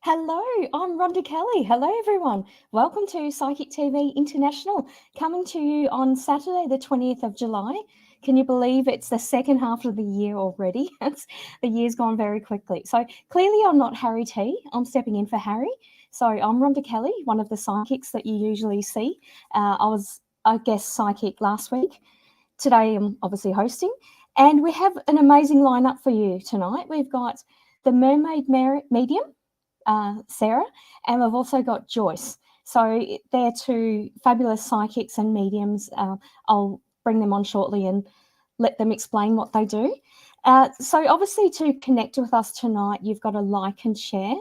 Hello, I'm Rhonda Kelly. Hello, everyone. Welcome to Psychic TV International, coming to you on Saturday, the 20th of July. Can you believe it's the second half of the year already? The year's gone very quickly. So clearly I'm not Harry T. I'm stepping in for Harry. So I'm Rhonda Kelly, one of the psychics that you usually see. I was a guest psychic last week. Today I'm obviously hosting. And we have an amazing lineup for you tonight. We've got the Mermaid Medium, Sarah, and we've also got Joyce. So they're two fabulous psychics and mediums. I'll bring them on shortly and let them explain what they do. So obviously to connect with us tonight, you've got to like and share.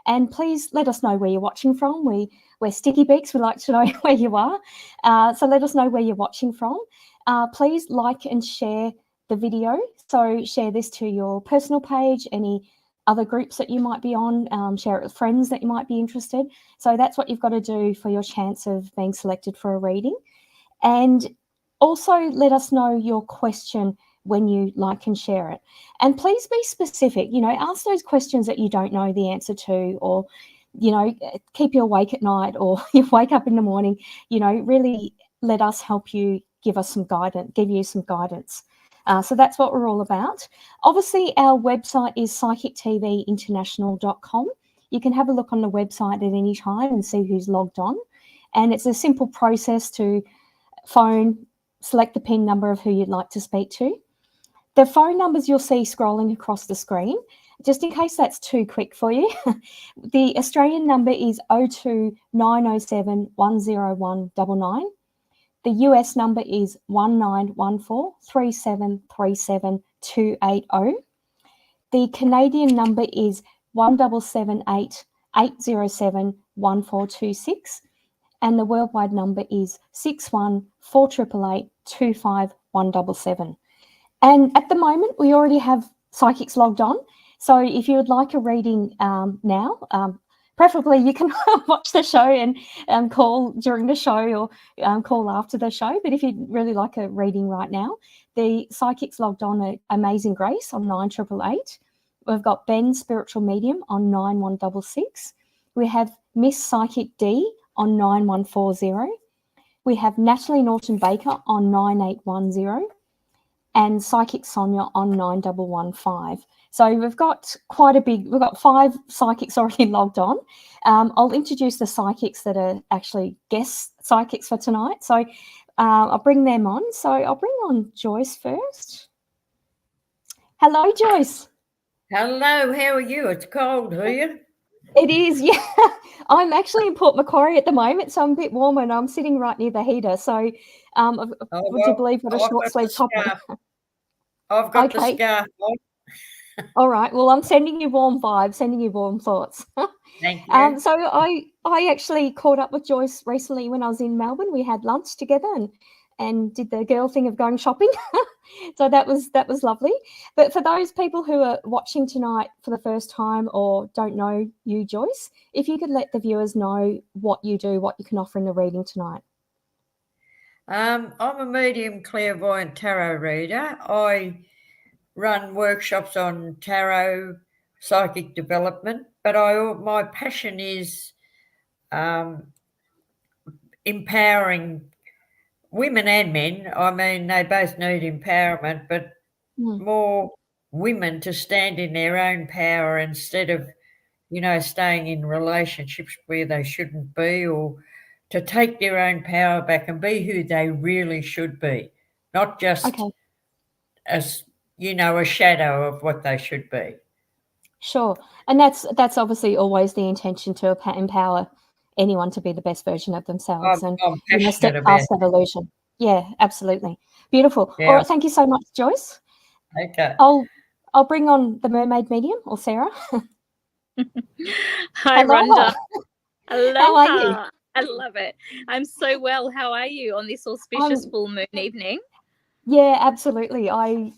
And please let us know where you're watching from. We're sticky beaks. We like to know where you are. So let us know where you're watching from. Please like and share the video. So share this to your personal page, any other groups that you might be on, share it with friends that you might be interested. So that's what you've got to do for your chance of being selected for a reading. And also let us know your question when you like and share it. And please be specific, ask those questions that you don't know the answer to, or, keep you awake at night, or you wake up in the morning, really let us help you, give you some guidance. So that's what we're all about. Obviously, our website is psychictvinternational.com. You can have a look on the website at any time and see who's logged on. And it's a simple process to phone, select the PIN number of who you'd like to speak to. The phone numbers you'll see scrolling across the screen, just in case that's too quick for you. The Australian number is 02 907 101 99. The US number is 1914-3737-280. The Canadian number is 1778-807-1426. And the worldwide number is 61-4888-25177. And at the moment, we already have psychics logged on. So if you would like a reading now, preferably you can watch the show and call during the show, or call after the show. But if you'd really like a reading right now, the psychics logged on are Amazing Grace on 9888. We've got Ben, Spiritual Medium, on 9166. We have Miss Psychic D on 9140. We have Natalie Norton Baker on 9810. And Psychic Sonia on 9115. So we've got we've got 5 psychics already logged on. I'll introduce the psychics that are actually guest psychics for tonight. So I'll bring them on. So I'll bring on Joyce first. Hello, Joyce. Hello, how are you? It's cold, are you? It is, yeah. I'm actually in Port Macquarie at the moment, so I'm a bit warmer and I'm sitting right near the heater. So would you believe what a short sleeve top on? I've got the scarf on. All right. Well, I'm sending you warm vibes, sending you warm thoughts. Thank you. So I actually caught up with Joyce recently when I was in Melbourne. We had lunch together and did the girl thing of going shopping. So that was lovely. But for those people who are watching tonight for the first time or don't know you, Joyce, if you could let the viewers know what you do, what you can offer in the reading tonight. I'm a medium clairvoyant tarot reader. I run workshops on tarot, psychic development, but my passion is empowering women and men. I mean, they both need empowerment, but more women to stand in their own power instead of, staying in relationships where they shouldn't be, or to take their own power back and be who they really should be, not just as, a shadow of what they should be. Sure. And that's obviously always the intention, to empower anyone to be the best version of themselves I'm and step past that illusion. Yeah, absolutely. Beautiful. Yeah. All right. Thank you so much, Joyce. Okay. I'll bring on the Mermaid Medium, or Sarah. Hi, Rhonda. Aloha. How are you? I love it. I'm so well. How are you on this auspicious full moon evening? Yeah, absolutely. I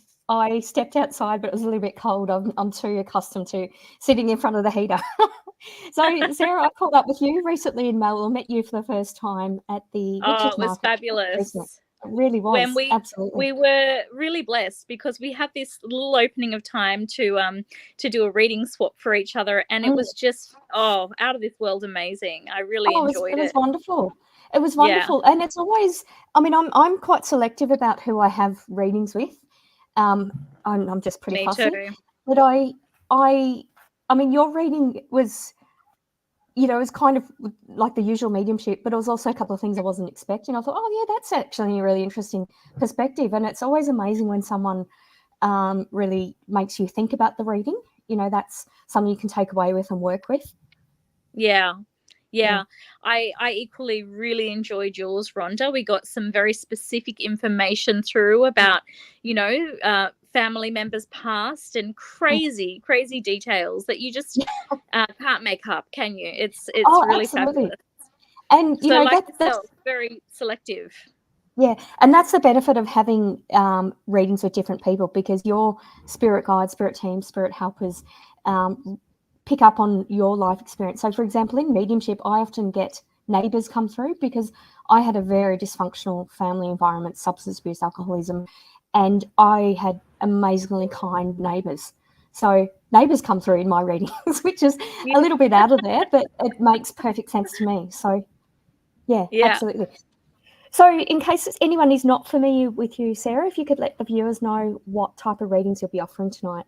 stepped outside, but it was a little bit cold. I'm too accustomed to sitting in front of the heater. So, Sarah, I caught up with you recently in Melbourne. Met you for the first time at the Witches It was Market fabulous. It really was. when Absolutely. we were really blessed because we had this little opening of time to do a reading swap for each other, and it was just out of this world amazing. I really enjoyed it. It was wonderful. It was wonderful, and it's always. I mean, I'm quite selective about who I have readings with. I'm just pretty fussy. Me too. But I mean, your reading was, it was kind of like the usual mediumship, but it was also a couple of things I wasn't expecting. I thought, oh yeah, that's actually a really interesting perspective, and it's always amazing when someone really makes you think about the reading. That's something you can take away with and work with. Yeah. I equally really enjoyed yours, Rhonda. We got some very specific information through about, family members past and crazy details that you just can't make up, can you? It's really absolutely. fabulous. And that's very selective. Yeah, and that's the benefit of having readings with different people, because your spirit guides, spirit teams, spirit helpers pick up on your life experience. So, for example, in mediumship, I often get neighbours come through because I had a very dysfunctional family environment, substance abuse, alcoholism, and I had amazingly kind neighbours. So neighbours come through in my readings, which is a little bit out of there, but it makes perfect sense to me. So, yeah. Absolutely. So in case anyone is not familiar with you, Sarah, if you could let the viewers know what type of readings you'll be offering tonight.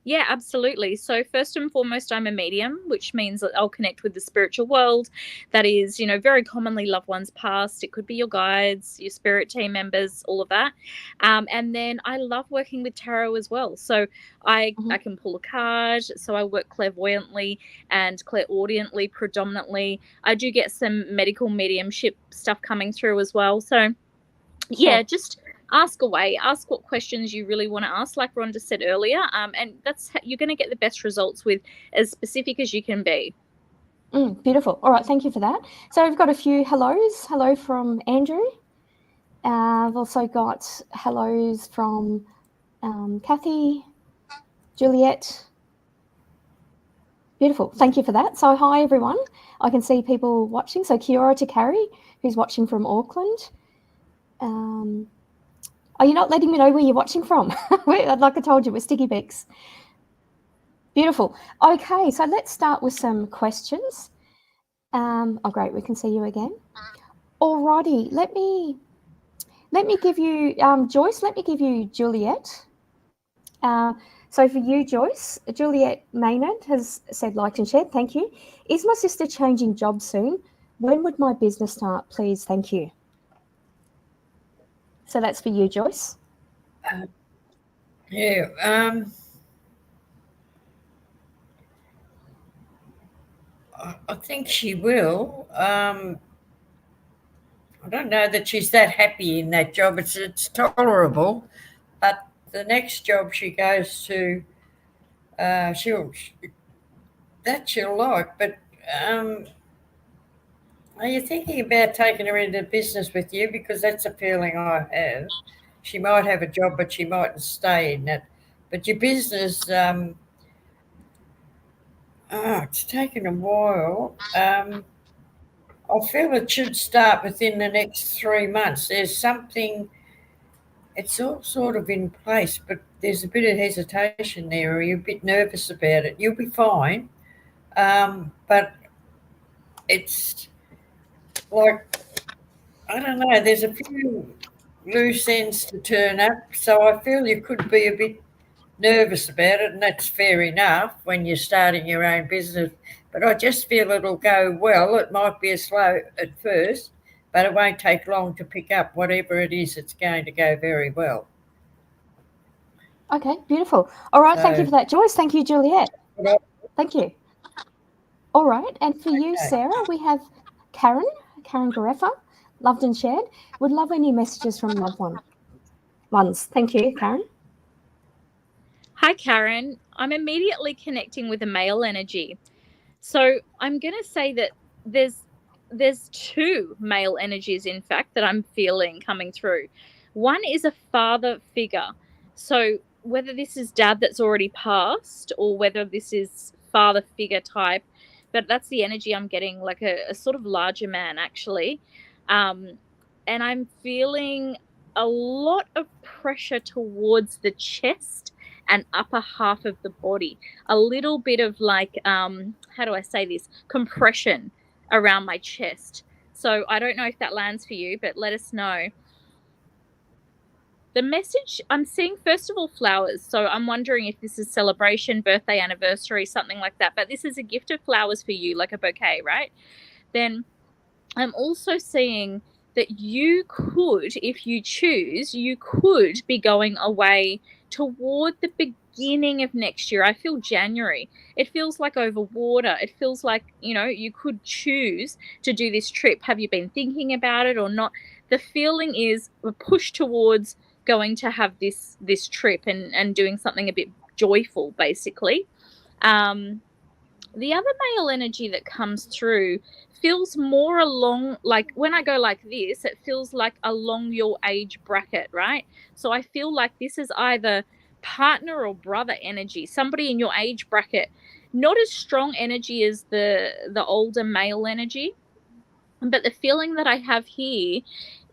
Yeah, absolutely. So first and foremost, I'm a medium, which means that I'll connect with the spiritual world. That is, very commonly loved ones past. It could be your guides, your spirit team members, all of that. And then I love working with tarot as well. So I can pull a card. So I work clairvoyantly and clairaudiently predominantly. I do get some medical mediumship stuff coming through as well. So yeah, just ask away, ask what questions you really want to ask, like Rhonda said earlier, and that's how you're going to get the best results with as specific as you can be. Beautiful. All right, thank you for that. So we've got a few hellos. Hello from Andrew. I've also got hellos from Kathy, Juliet. Beautiful. Thank you for that. So hi, everyone. I can see people watching. So Kiora to Carrie, who's watching from Auckland. Are you not letting me know where you're watching from? Like I told you, we're Sticky Beaks. Beautiful. Okay, so let's start with some questions. Oh, great, we can see you again. Alrighty, let me give you Joyce. Let me give you Juliet. So for you, Joyce, Juliet Maynard has said, liked and shared. Thank you. Is my sister changing jobs soon? When would my business start? Please, thank you. So that's for you, Joyce. I think she will. I don't know that she's that happy in that job. It's tolerable, but the next job she goes to, she'll like. But are you thinking about taking her into business with you? Because that's a feeling I have. She might have a job, but she mightn't stay in it. But your business, it's taken a while. I feel it should start within the next 3 months. There's something, it's all sort of in place, but there's a bit of hesitation there, or you're a bit nervous about it. You'll be fine. But it's like, I don't know, there's a few loose ends to turn up, so I feel you could be a bit nervous about it, and that's fair enough when you're starting your own business. But I just feel it'll go well. It might be slow at first, but it won't take long to pick up. Whatever it is, it's going to go very well. Okay, beautiful. All right, thank you for that, Joyce. Thank you, Juliet. Thank you. All right, and for you, Sarah, we have Karen Gareffa, loved and shared. Would love any messages from loved ones. Thank you, Karen. Hi, Karen. I'm immediately connecting with a male energy. So I'm going to say that there's two male energies, in fact, that I'm feeling coming through. One is a father figure. So whether this is dad that's already passed or whether this is father figure type, but that's the energy I'm getting, like a sort of larger man, actually. and I'm feeling a lot of pressure towards the chest and upper half of the body. A little bit of like, how do I say this? Compression around my chest. So I don't know if that lands for you, but let us know. The message I'm seeing, first of all, flowers. So I'm wondering if this is celebration, birthday, anniversary, something like that. But this is a gift of flowers for you, like a bouquet, right? Then I'm also seeing that you could, if you choose, you could be going away toward the beginning of next year. I feel January. It feels like over water. It feels like, you could choose to do this trip. Have you been thinking about it or not? The feeling is a push towards going to have this trip and doing something a bit joyful, basically. The other male energy that comes through feels more along, like when I go like this, it feels like along your age bracket, right? So I feel like this is either partner or brother energy, somebody in your age bracket. Not as strong energy as the older male energy, but the feeling that I have here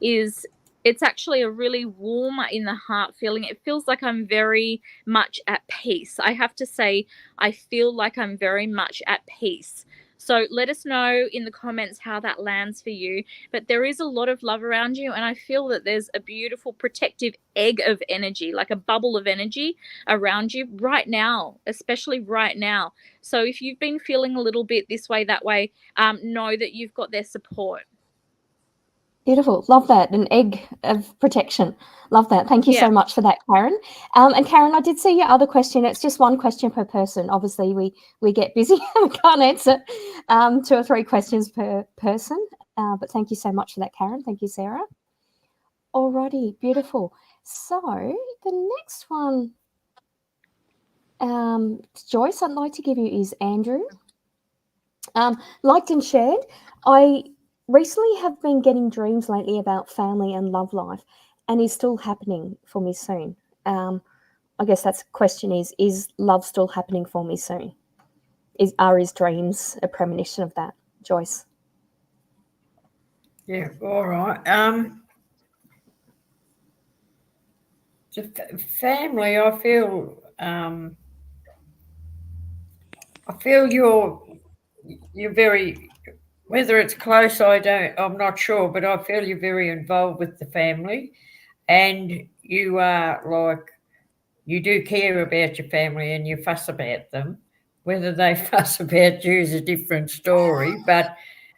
is it's actually a really warm in the heart feeling. It feels like I'm very much at peace. I have to say, I feel like I'm very much at peace. So let us know in the comments how that lands for you. But there is a lot of love around you, and I feel that there's a beautiful protective egg of energy, like a bubble of energy around you right now, especially right now. So if you've been feeling a little bit this way, that way, know that you've got their support. Beautiful. Love that. An egg of protection. Love that. Thank you so much for that, Karen. And Karen, I did see your other question. It's just one question per person. Obviously, we get busy. We can't answer 2 or 3 questions per person. But thank you so much for that, Karen. Thank you, Sarah. Alrighty, beautiful. So the next one, Joyce, I'd like to give you is Andrew. Liked and shared. I recently have been getting dreams lately about family and love life, and is still happening for me soon. I guess that's the question is love still happening for me soon? Are his dreams a premonition of that, Joyce? Yeah, all right. The family, I feel you're very, whether it's close, I'm not sure, but I feel you're very involved with the family, and you are like, you do care about your family and you fuss about them. Whether they fuss about you is a different story, but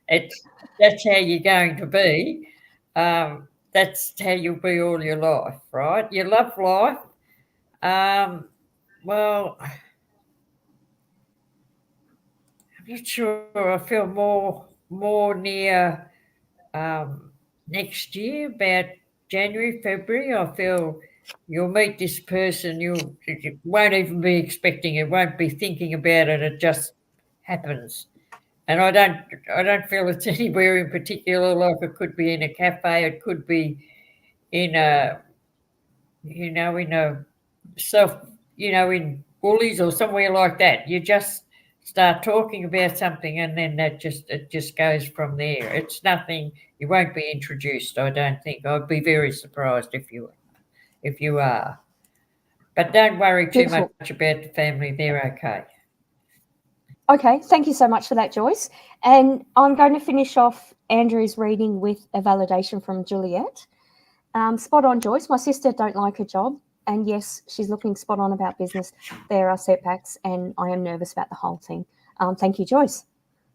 that's how you're going to be. That's how you'll be all your life, right? You love life. Well, I'm not sure. I feel more near next year, about January, February. I feel you'll meet this person. You won't even be expecting it. Won't be thinking about it. It just happens. And I don't feel it's anywhere in particular. Like it could be in a cafe. It could be in in Woolies or somewhere like that. You just start talking about something, and then it just goes from there. It's nothing. You won't be introduced, I don't think. I'd be very surprised if you are. But don't worry too much about the family. They're okay. Okay, thank you so much for that, Joyce. And I'm going to finish off Andrew's reading with a validation from Juliet. Spot on, Joyce. My sister don't like her job. And yes, she's looking spot on about business. There are setbacks, and I am nervous about the whole thing. Thank you, Joyce.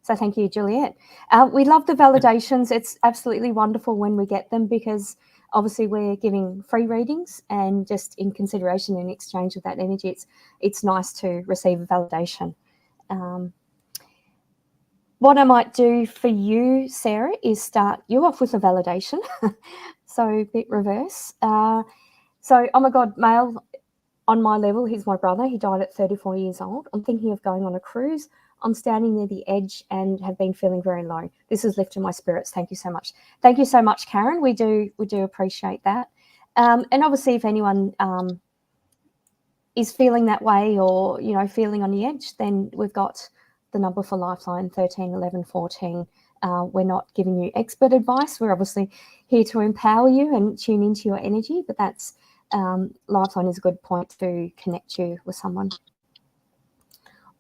So thank you, Juliet. We love the validations. It's absolutely wonderful when we get them, because obviously we're giving free readings, and just in consideration in exchange of that energy, it's nice to receive a validation. What I might do for you, Sarah, is start you off with a validation. So a bit reverse. So, oh my God, male on my level, he's my brother. He died at 34 years old. I'm thinking of going on a cruise. I'm standing near the edge and have been feeling very low. This has lifted my spirits. Thank you so much. Thank you so much, Karen. We do appreciate that. And obviously, if anyone is feeling that way, or feeling on the edge, then we've got the number for Lifeline 13 11 14. We're not giving you expert advice. We're obviously here to empower you and tune into your energy, but that's Lifeline is a good point to connect you with someone.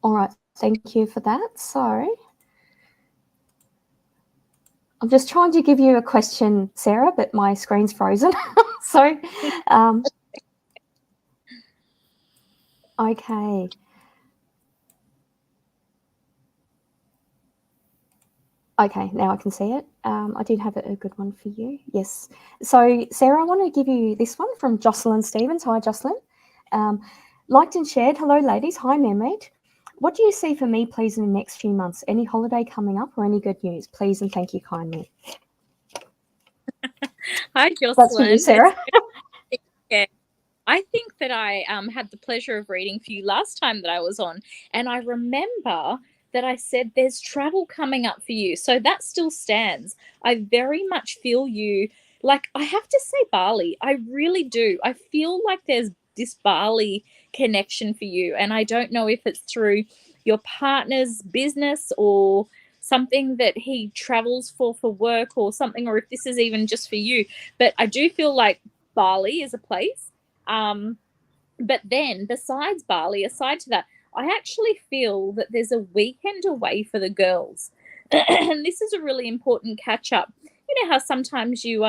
All right, thank you for that. So I'm just trying to give you a question, Sarah, but my screen's frozen. So, okay. Okay, now I can see it. I did have a good one for you. Yes. So, Sarah, I want to give you this one from Jocelyn Stevens. Hi, Jocelyn. Liked and shared. Hello, ladies. Hi, Mermaid. What do you see for me, please, in the next few months? Any holiday coming up or any good news? Please and thank you kindly. Hi, Jocelyn. That's for you, Sarah. Yeah. I think that I had the pleasure of reading for you last time that I was on, and I remember that I said there's travel coming up for you. So that still stands. I very much feel you. Like, I have to say Bali. I really do. I feel like there's this Bali connection for you, and I don't know if it's through your partner's business or something that he travels for work or something, or if this is even just for you. But I do feel like Bali is a place. But then besides Bali, aside to that, I actually feel that there's a weekend away for the girls. And this is a really important catch up. You know how sometimes you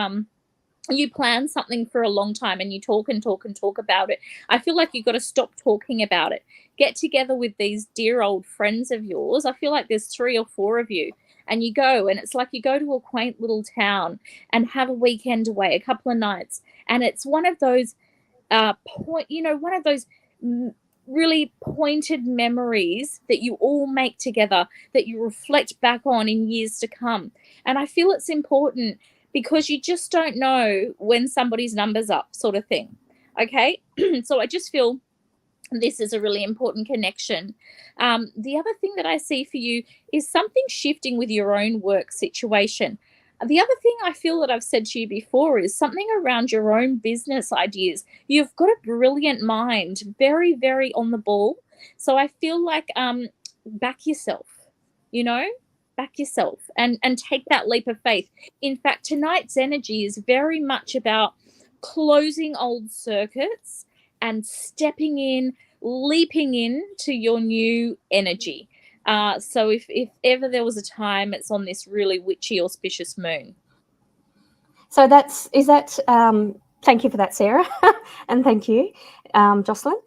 plan something for a long time and you talk and talk and talk about it. I feel like you've got to stop talking about it. Get together with these dear old friends of yours. I feel like there's 3 or 4 of you, and you go, and it's like you go to a quaint little town and have a weekend away, a couple of nights. And it's one of those one of those really pointed memories that you all make together that you reflect back on in years to come. And I feel it's important because you just don't know when somebody's number's up, sort of thing. Okay. So I just feel this is a really important connection. The other thing that I see for you is something shifting with your own work situation. The other thing I feel that I've said to you before is something around your own business ideas. You've got a brilliant mind, very, very on the ball. So I feel like back yourself, back yourself and take that leap of faith. In fact, tonight's energy is very much about closing old circuits and stepping in, leaping into your new energy. So if ever there was a time, it's on this really witchy, auspicious moon. So thank you for that, Sarah. And thank you, Jocelyn.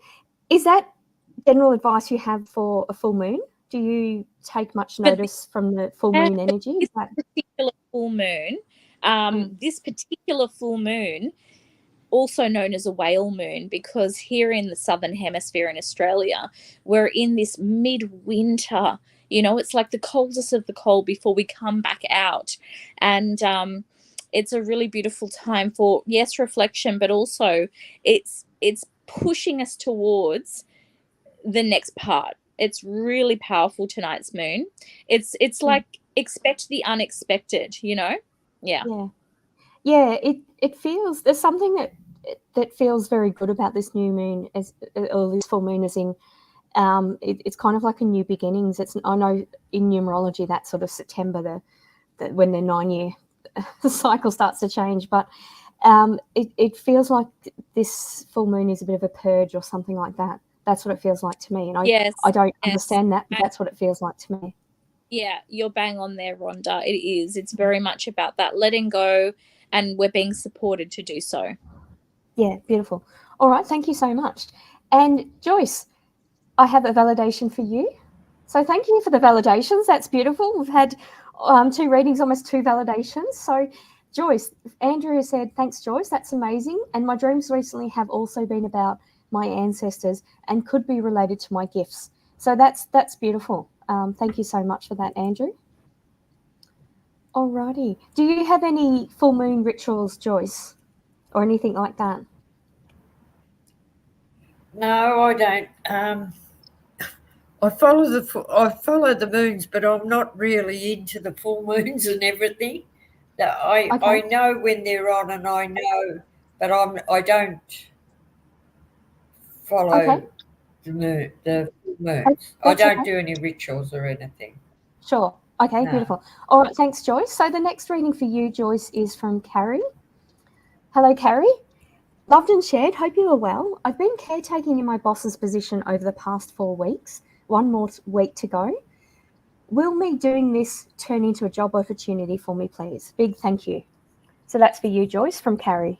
Is that general advice you have for a full moon? Do you take much notice from the full moon energy? Is that particular full moon? This particular full moon, also known as a whale moon, because here in the southern hemisphere in Australia, we're in this midwinter. It's like the coldest of the cold before we come back out. And it's a really beautiful time for, yes, reflection, but also it's pushing us towards the next part. It's really powerful, tonight's moon. It's like expect the unexpected, Yeah. Yeah, it feels, there's something that feels very good about this new moon, or this full moon, as in it's kind of like a new beginnings. I know in numerology that's sort of September, when the 9-year cycle starts to change, but it feels like this full moon is a bit of a purge or something like that. That's what it feels like to me, and I don't understand that, but that's what it feels like to me. Yeah, you're bang on there, Rhonda. It is. It's very much about that letting go, and we're being supported to do so. Yeah, beautiful. All right, thank you so much. And Joyce, I have a validation for you. So thank you for the validations. That's beautiful. We've had 2 readings, almost 2 validations. So Joyce, Andrea said, thanks, Joyce. That's amazing. And my dreams recently have also been about my ancestors and could be related to my gifts. So that's beautiful. Thank you so much for that, Andrew. All righty. Do you have any full moon rituals, Joyce, or anything like that? No, I don't. I follow the moons, but I'm not really into the full moons and everything. I know when they're on, and I know, but I don't follow the full moons. I don't do any rituals or anything. Sure. Okay, No. beautiful. All right, thanks, Joyce. So the next reading for you, Joyce, is from Carrie. Hello, Carrie. Loved and shared. Hope you are well. I've been caretaking in my boss's position over the past 4 weeks. 1 more week to go. Will me doing this turn into a job opportunity for me, please? Big thank you. So that's for you, Joyce, from Carrie.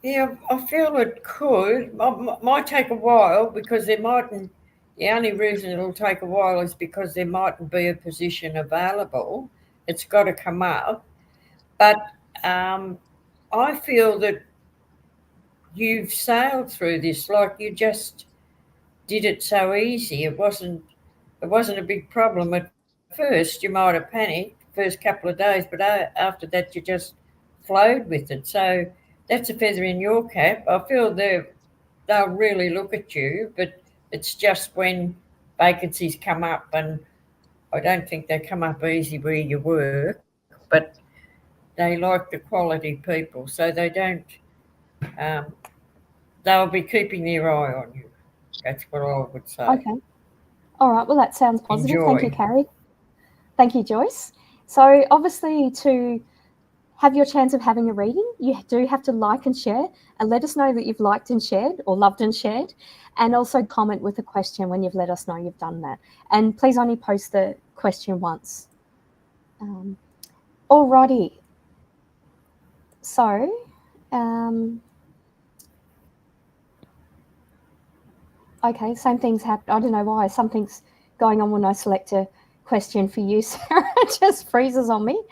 Yeah, I feel it could. Might take a while because there mightn't. The only reason it'll take a while is because there mightn't be a position available. It's got to come up. But I feel that you've sailed through this like you just did it so easy. It wasn't a big problem at first. You might have panicked first couple of days, but after that you just flowed with it. So that's a feather in your cap. I feel they'll really look at you, but it's just when vacancies come up, and I don't think they come up easy where you work, but they like the quality people, so they don't. They'll be keeping their eye on you. That's what I would say. Okay. All right. Well, that sounds positive. Enjoy. Thank you, Carrie. Thank you, Joyce. So obviously to have your chance of having a reading, you do have to like and share and let us know that you've liked and shared or loved and shared, and also comment with a question when you've let us know you've done that. And please only post the question once. Alrighty. So, okay, same thing's happened. I don't know why. Something's going on when I select a question for you, Sarah. It just freezes on me.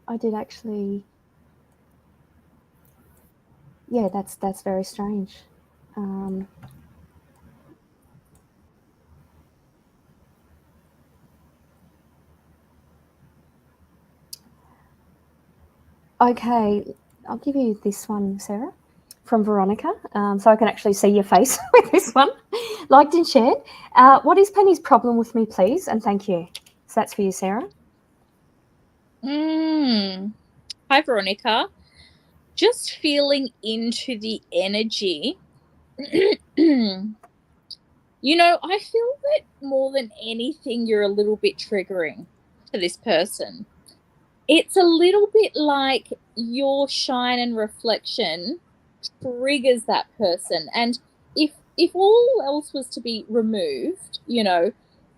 I did actually. Yeah, that's very strange. Okay, I'll give you this one, Sarah, from Veronica, so I can actually see your face with this one. Liked and shared. What is Penny's problem with me, please? And thank you. So that's for you, Sarah. Hi, Veronica. Just feeling into the energy. You know, I feel that more than anything, you're a little bit triggering to this person. It's a little bit like your shine and reflection triggers that person. And if all else was to be removed, you know,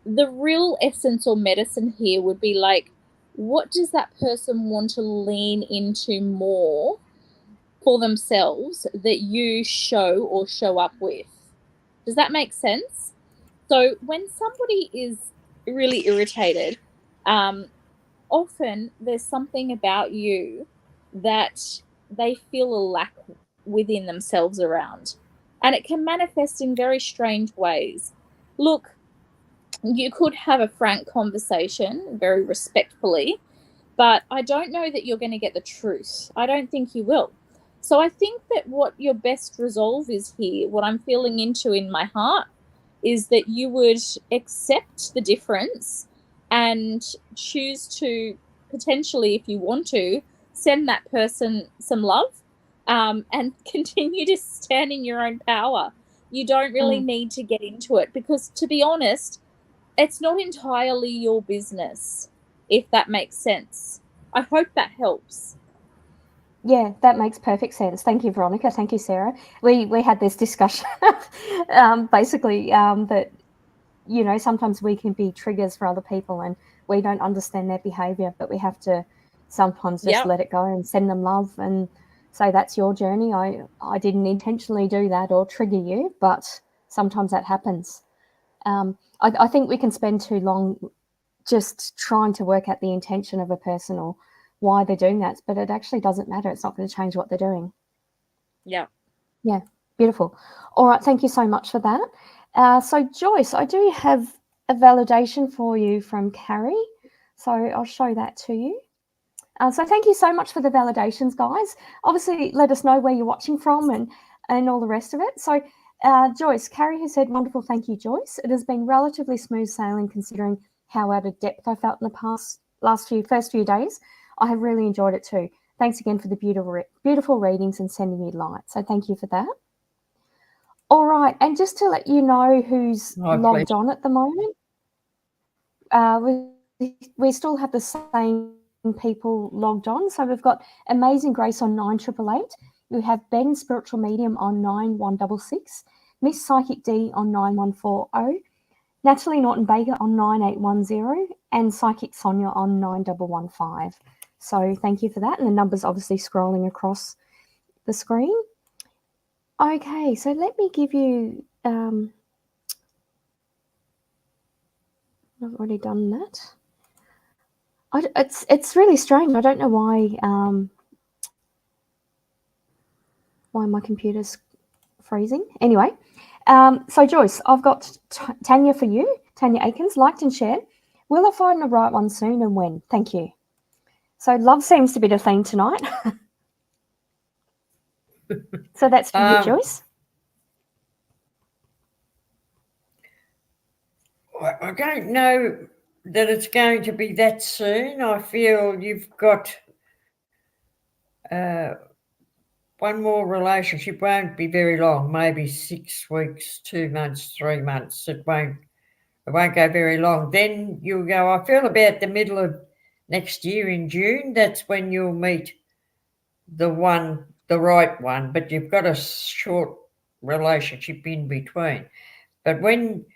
the real essence or medicine here would be like, what does that person want to lean into more for themselves that you show or show up with? Does that make sense? So when somebody is really irritated, often there's something about you that they feel a lack within themselves around, and it can manifest in very strange ways. Look, you could have a frank conversation very respectfully, but I don't know that you're going to get the truth. I don't think you will. So I think that what your best resolve is here, what I'm feeling into in my heart, is that you would accept the difference and choose to potentially, if you want to, send that person some love, and continue to stand in your own power. You don't really need to get into it because, to be honest, it's not entirely your business, if that makes sense. I hope that helps. Yeah, that makes perfect sense. Thank you, Veronica. Thank you, Sarah. We had this discussion basically that, you know, sometimes we can be triggers for other people and we don't understand their behavior, but we have to sometimes just let it go and send them love and say, that's your journey. I didn't intentionally do that or trigger you, but sometimes that happens. I think we can spend too long just trying to work out the intention of a person or why they're doing that, but it actually doesn't matter. It's not going to change what they're doing. Yeah, beautiful. All right, thank you so much for that. So Joyce, I do have a validation for you from Carrie, so I'll show that to you. So thank you so much for the validations, guys. Obviously, let us know where you're watching from and all the rest of it. So Joyce, Carrie has said, wonderful, thank you, Joyce. It has been relatively smooth sailing considering how out of depth I felt in the first few days. I have really enjoyed it too. Thanks again for the beautiful readings and sending me light. So thank you for that. All right, and just to let you know who's logged on at the moment, we still have the same people logged on. So we've got Amazing Grace on 9888. We have Ben Spiritual Medium on 9166, Miss Psychic D on 9140, Natalie Norton Baker on 9810, and Psychic Sonia on 9115. So thank you for that. And the numbers obviously scrolling across the screen. Okay, so let me give you, I've already done that. It's really strange. I don't know why my computer's freezing. Anyway, so Joyce, I've got Tanya for you. Tanya Aikens, liked and shared. Will I find the right one soon and when? Thank you. So love seems to be the theme tonight. So that's for you, Joyce. I don't know that it's going to be that soon. I feel you've got one more relationship. Won't be very long, maybe 6 weeks, 2 months, 3 months. It won't go very long. Then you'll go, I feel about the middle of next year in June, that's when you'll meet the right one, but you've got a short relationship in between. But when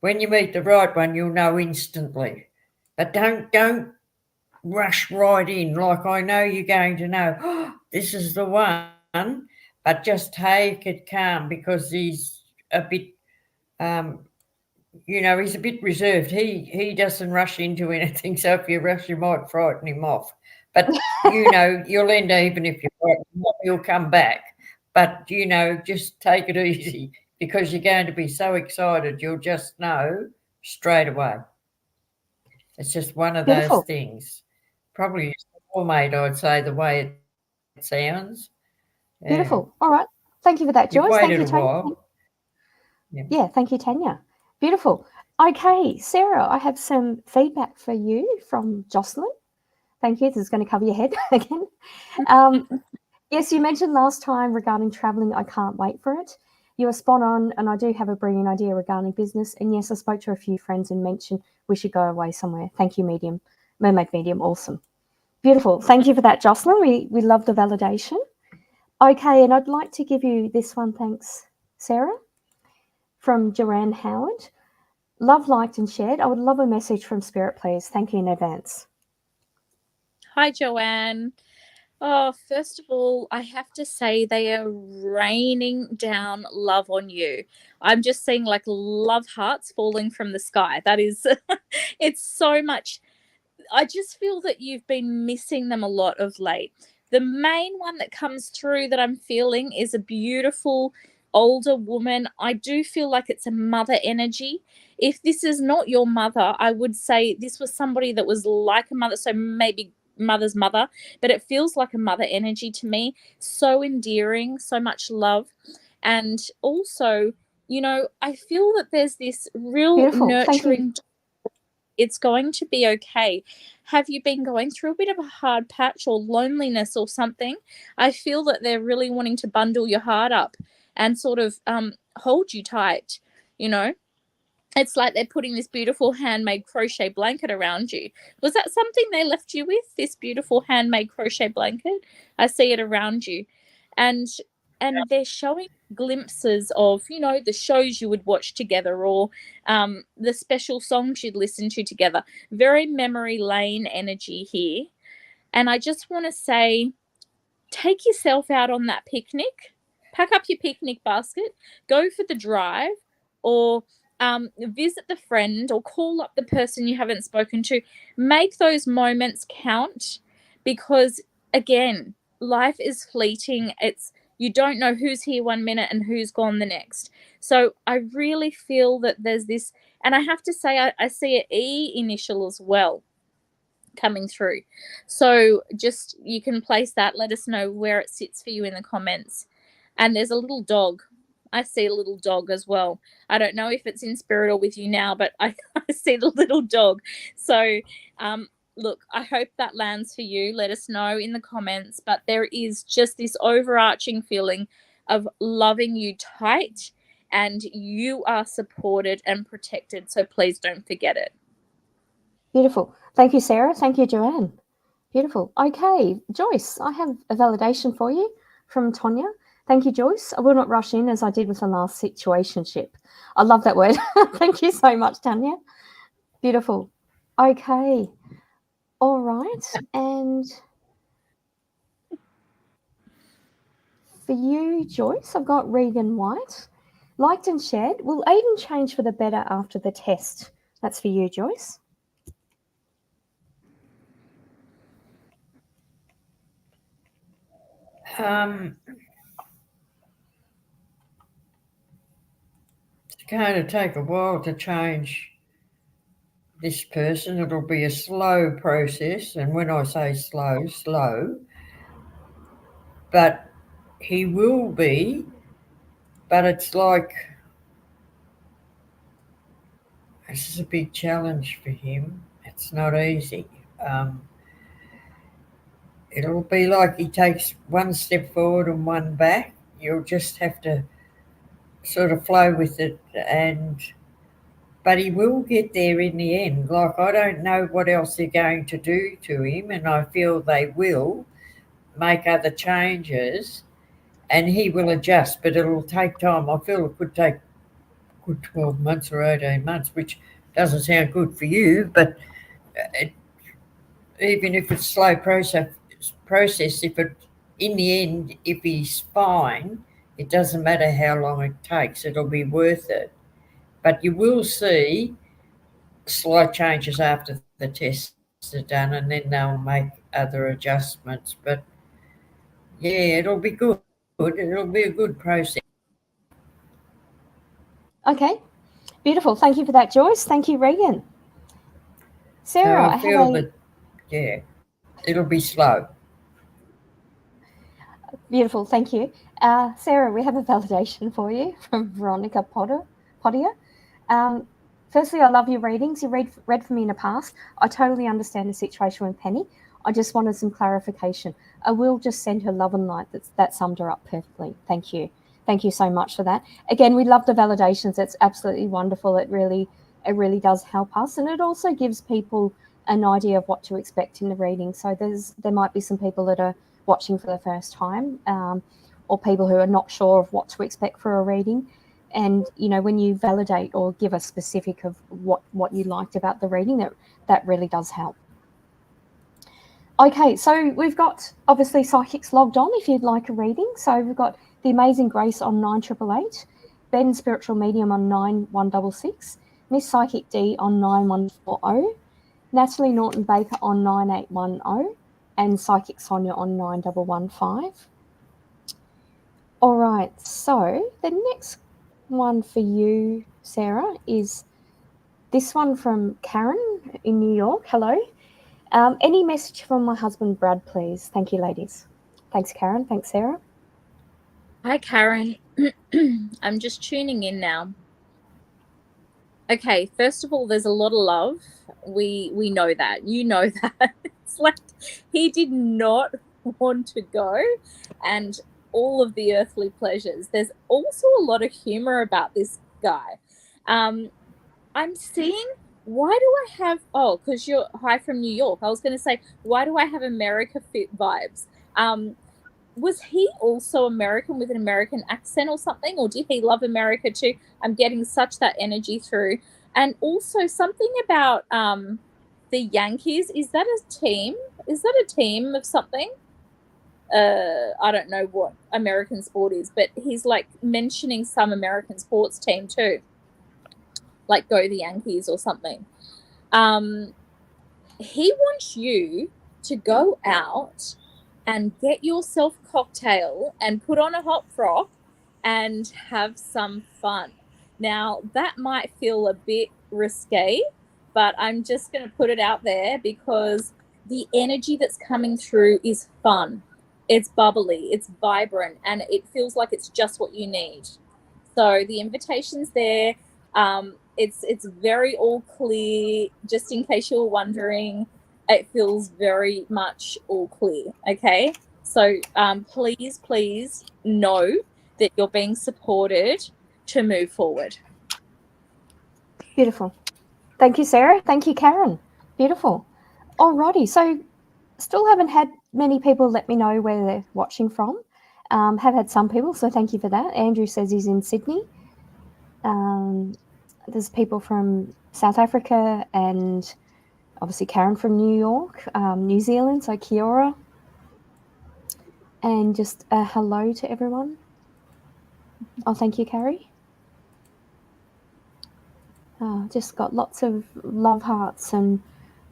you meet the right one, you'll know instantly. But don't rush right in. Like, I know you're going to know, oh, this is the one, but just take it calm, because he's a bit, he's a bit reserved. He doesn't rush into anything. So if you rush, you might frighten him off. But, you'll end, even if you frighten him off, he'll come back. But, just take it easy, because you're going to be so excited, you'll just know straight away. It's just one of those things. Probably soulmate, I'd say, the way it sounds. Yeah. Beautiful. All right. Thank you for that, Joyce. Thank you, Tanya. Yeah, thank you, Tanya. Beautiful. Okay, Sarah, I have some feedback for you from Jocelyn. Thank you. This is going to cover your head again. Yes, you mentioned last time regarding traveling. I can't wait for it. You are spot on, and I do have a brilliant idea regarding business. And yes, I spoke to a few friends and mentioned we should go away somewhere. Thank you, Mermaid Medium. Awesome. Beautiful. Thank you for that, Jocelyn. We love the validation. Okay, and I'd like to give you this one. Thanks, Sarah, from Joanne Howard. Love, liked and shared. I would love a message from Spirit, please. Thank you in advance. Hi, Joanne. Oh, first of all, I have to say they are raining down love on you. I'm just seeing like love hearts falling from the sky. That is, it's so much. I just feel that you've been missing them a lot of late. The main one that comes through that I'm feeling is a beautiful older woman. I do feel like it's a mother energy. If this is not your mother, I would say this was somebody that was like a mother. So maybe mother's mother, but it feels like a mother energy to me. So endearing, so much love. And also, I feel that there's this real Beautiful. nurturing. It's going to be okay. Have you been going through a bit of a hard patch or loneliness or something? I feel that they're really wanting to bundle your heart up and sort of hold you tight, It's like they're putting this beautiful handmade crochet blanket around you. Was that something they left you with, this beautiful handmade crochet blanket? I see it around you. And they're showing glimpses of, the shows you would watch together, or the special songs you'd listen to together. Very memory lane energy here. And I just want to say, take yourself out on that picnic. Pack up your picnic basket. Go for the drive, or visit the friend, or call up the person you haven't spoken to. Make those moments count, because again, life is fleeting. You don't know who's here 1 minute and who's gone the next. So I really feel that there's this, and I have to say I see an E initial as well coming through. So just, you can place that, let us know where it sits for you in the comments. And there's a little dog. I see a little dog as well. I don't know if it's in spirit or with you now, but I see the little dog. So look, I hope that lands for you. Let us know in the comments. But there is just this overarching feeling of loving you tight, and you are supported and protected. So please don't forget it. Beautiful. Thank you, Sarah. Thank you, Joanne. Beautiful. Okay, Joyce, I have a validation for you from Tonya. Thank you, Joyce. I will not rush in as I did with the last situationship. I love that word. Thank you so much, Tanya. Beautiful. Okay. All right. And for you, Joyce, I've got Regan White. Liked and shared. Will Aiden change for the better after the test? That's for you, Joyce. It's going to take a while to change this person. It'll be a slow process, and when I say slow, but he will be, but it's like this is a big challenge for him. It's not easy. It'll be like he takes one step forward and one back. You'll just have to sort of flow with it, but he will get there in the end. Like, I don't know what else they're going to do to him, and I feel they will make other changes and he will adjust, but it'll take time. I feel it could take a good 12 months or 18 months, which doesn't sound good for you, but even if it's slow process, if it, in the end, if he's fine, it doesn't matter how long it takes, it'll be worth it. But you will see slight changes after the tests are done, and then they'll make other adjustments. But yeah, it'll be good. It'll be a good process. Okay, beautiful. Thank you for that, Joyce. Thank you, Regan. Sarah, So I feel that, yeah, it'll be slow. Beautiful, thank you. Sarah, we have a validation for you from Veronica Potter. Firstly, I love your readings. You read for me in the past. I totally understand the situation with Penny. I just wanted some clarification. I will just send her love and light. That summed her up perfectly. Thank you. Thank you so much for that. Again, we love the validations. It's absolutely wonderful. It really does help us, and it also gives people an idea of what to expect in the reading. So there might be some people that are watching for the first time, or people who are not sure of what to expect for a reading. And when you validate or give a specific of what you liked about the reading, that really does help. Okay, so we've got obviously psychics logged on if you'd like a reading. So we've got the Amazing Grace on 9888, Ben Spiritual Medium on 9166, Miss Psychic D on 9140, Natalie Norton Baker on 9810, and Psychic Sonia on 9115. All right, so the next one for you, Sarah, is this one from Karen in New York. Hello. Any message from my husband, Brad, please? Thank you, ladies. Thanks, Karen. Thanks, Sarah. Hi, Karen. I'm just tuning in now. Okay, first of all, there's a lot of love. We know that. You know that. It's like he did not want to go, and all of the earthly pleasures. There's also a lot of humor about this guy. I'm seeing, why do I have, because you're hi from New York. I was going to say, why do I have America Fit vibes? Was he also American with an American accent or something? Or did he love America too? I'm getting such that energy through. And also something about the Yankees. Is that a team? Is that a team of something? I don't know what American sport is, but he's like mentioning some American sports team too. Like Go the Yankees or something. He wants you to go out and get yourself a cocktail and put on a hot frock and have some fun. Now, that might feel a bit risque, but I'm just going to put it out there because the energy that's coming through is fun. It's bubbly, it's vibrant, and it feels like it's just what you need. So the invitation's there. It's very all clear, just in case you were wondering. it feels very much all clear. Okay, so please know that you're being supported to move forward. Beautiful. Thank you, Sarah. Thank you, Karen. Beautiful. Alrighty, so still haven't had many people let me know where they're watching from. Have had some people, so thank you for that. Andrew says he's in Sydney. There's people from South Africa and obviously Karen from New York, New Zealand, so kia ora. And just a hello to everyone. Oh, thank you, Carrie. Just got lots of love hearts and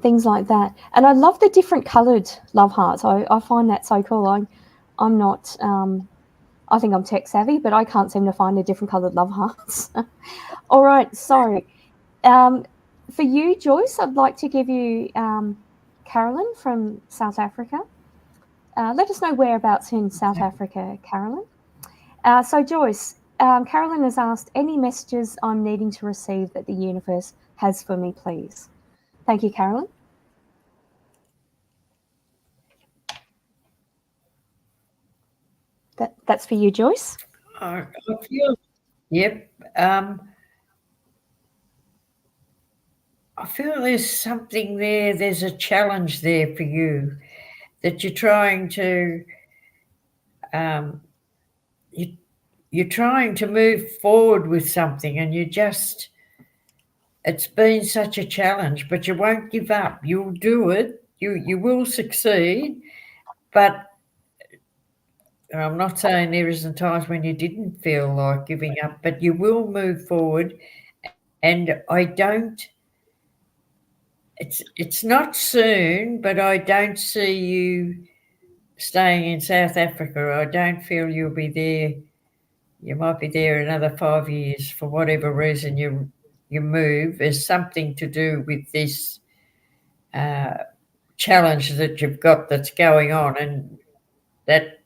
things like that. And I love the different coloured love hearts. I find that so cool. I'm not, I think I'm tech savvy, but I can't seem to find the different coloured love hearts. All right, so for you, Joyce, I'd like to give you Carolyn from South Africa. Let us know whereabouts in South Africa, Carolyn. So Joyce, Carolyn has asked, any messages I'm needing to receive that the universe has for me, please? Thank you, Carolyn. That's for you, Joyce. I feel, yep. I feel there's something there. There's a challenge there for you that you're trying to. You're trying to move forward with something, and it's been such a challenge, but you won't give up. You'll do it. You will succeed, but I'm not saying there isn't times when you didn't feel like giving up, but you will move forward. And it's not soon, but I don't see you staying in South Africa. I don't feel you'll be there. You might be there another 5 years for whatever reason you move. There's something to do with this challenge that you've got that's going on, and that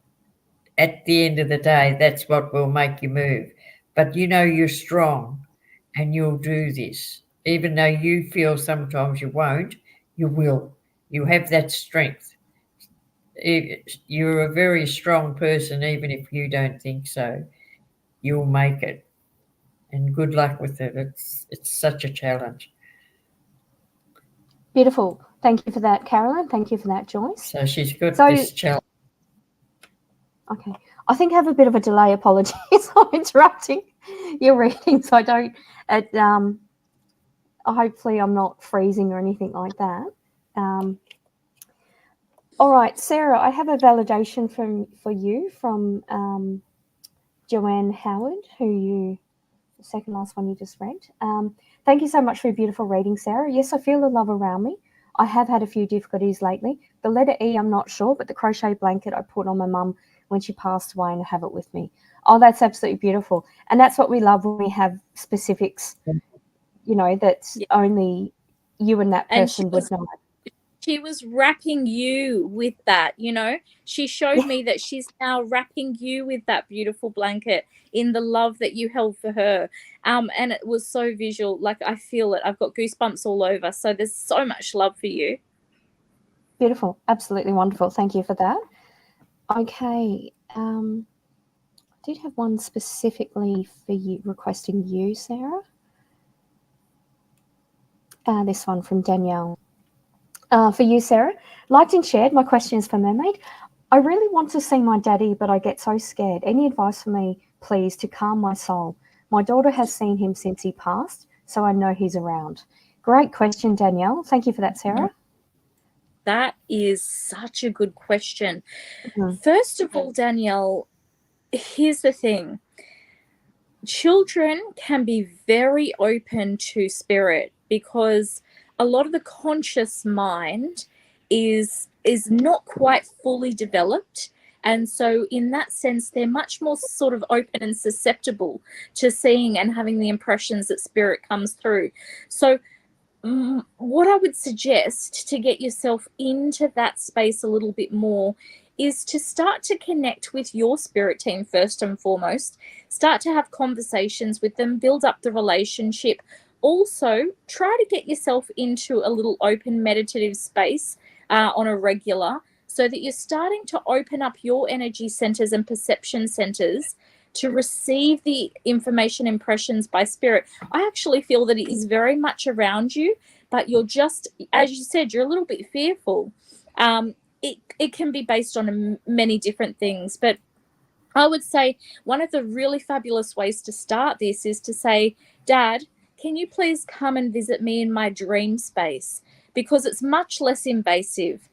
at the end of the day, that's what will make you move. But you know you're strong and you'll do this. Even though you feel sometimes you won't, you will. You have that strength. You're a very strong person, even if you don't think so. You'll make it. And good luck with it. It's such a challenge. Beautiful. Thank you for that, Carolyn. Thank you for that, Joyce. So she's got this challenge. Okay. I think I have a bit of a delay. Apologies. I'm interrupting your reading, so I don't. Hopefully, I'm not freezing or anything like that. All right, Sarah, I have a validation for you from Joanne Howard, the second last one you just read. Thank you so much for your beautiful reading, Sarah. Yes, I feel the love around me. I have had a few difficulties lately. The letter E, I'm not sure, but the crochet blanket I put on my mum when she passed away, and I have it with me. Oh, that's absolutely beautiful. And that's what we love when we have specifics, that's only you and that person would know. She was wrapping you with that, She showed me that she's now wrapping you with that beautiful blanket in the love that you held for her. And it was so visual. Like, I feel it. I've got goosebumps all over. So there's so much love for you. Beautiful. Absolutely wonderful. Thank you for that. Okay. I did have one specifically for you, requesting you, Sarah. This one from Danielle. For you, Sarah. Liked and shared. My question is for Mermaid. I really want to see my daddy, but I get so scared. Any advice for me, please, to calm my soul? My daughter has seen him since he passed, so I know he's around. Great question, Danielle. Thank you for that, Sarah. That is such a good question. First of all, Danielle, here's the thing. Children can be very open to spirit because a lot of the conscious mind is not quite fully developed. And so in that sense, they're much more sort of open and susceptible to seeing and having the impressions that spirit comes through. So what I would suggest to get yourself into that space a little bit more is to start to connect with your spirit team first and foremost. Start to have conversations with them, build up the relationship, Also, try to get yourself into a little open meditative space on a regular, so that you're starting to open up your energy centers and perception centers to receive the information impressions by spirit. I actually feel that it is very much around you, but you're just, as you said, you're a little bit fearful. It can be based on many different things, but I would say one of the really fabulous ways to start this is to say, Dad, can you please come and visit me in my dream space? Because it's much less invasive.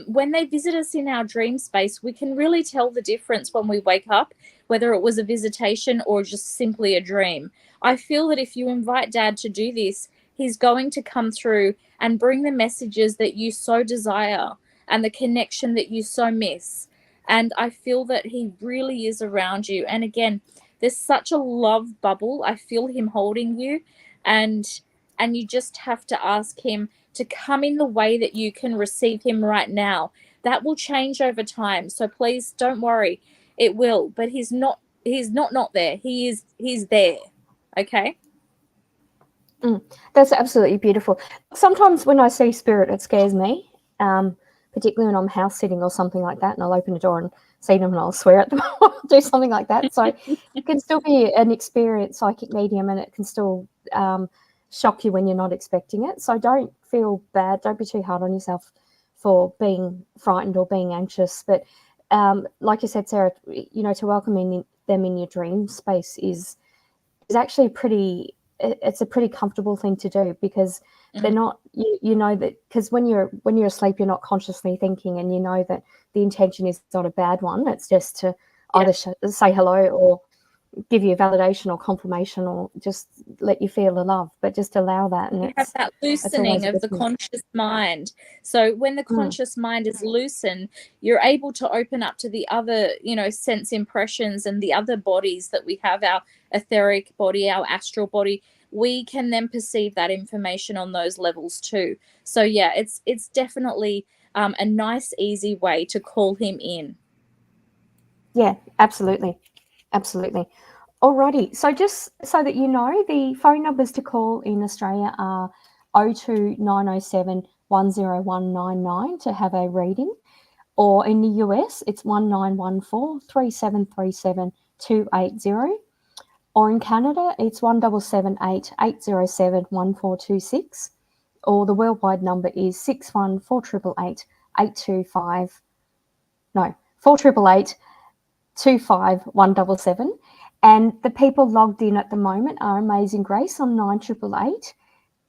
When they visit us in our dream space, we can really tell the difference when we wake up, whether it was a visitation or just simply a dream. I feel that if you invite Dad to do this, he's going to come through and bring the messages that you so desire and the connection that you so miss. And I feel that he really is around you. And again, there's such a love bubble. I feel him holding you, and you just have to ask him to come in the way that you can receive him right now. That will change over time. So please don't worry. It will, but he's not there. He's there. Okay? That's absolutely beautiful. Sometimes when I see spirit, it scares me, particularly when I'm house sitting or something like that, and I'll open the door and see them and I'll swear at them or do something like that. So it can still be an experienced psychic medium, and it can still shock you when you're not expecting it. So don't feel bad. Don't be too hard on yourself for being frightened or being anxious. But like you said, Sarah, to welcome them in your dream space is actually it's a pretty comfortable thing to do, because they're not, you know that, because when you're asleep, you're not consciously thinking, and you know that the intention is not a bad one. It's just to either say hello or give you validation or confirmation, or just let you feel the love, but just allow that. And you have that loosening of the conscious mind. So when the conscious mind is loosened, you're able to open up to the other, sense impressions and the other bodies that we have, our etheric body, our astral body. We can then perceive that information on those levels too. So yeah, it's definitely a nice, easy way to call him in. Yeah, absolutely. Alrighty, so just so that you know, the phone numbers to call in Australia are 02 907 10199 to have a reading, or in the US it's 1914 3737 280, or in Canada it's 1778 807 1426, or the worldwide number is 61488 825 no 4888 25177. And the people logged in at the moment are Amazing Grace on 9888,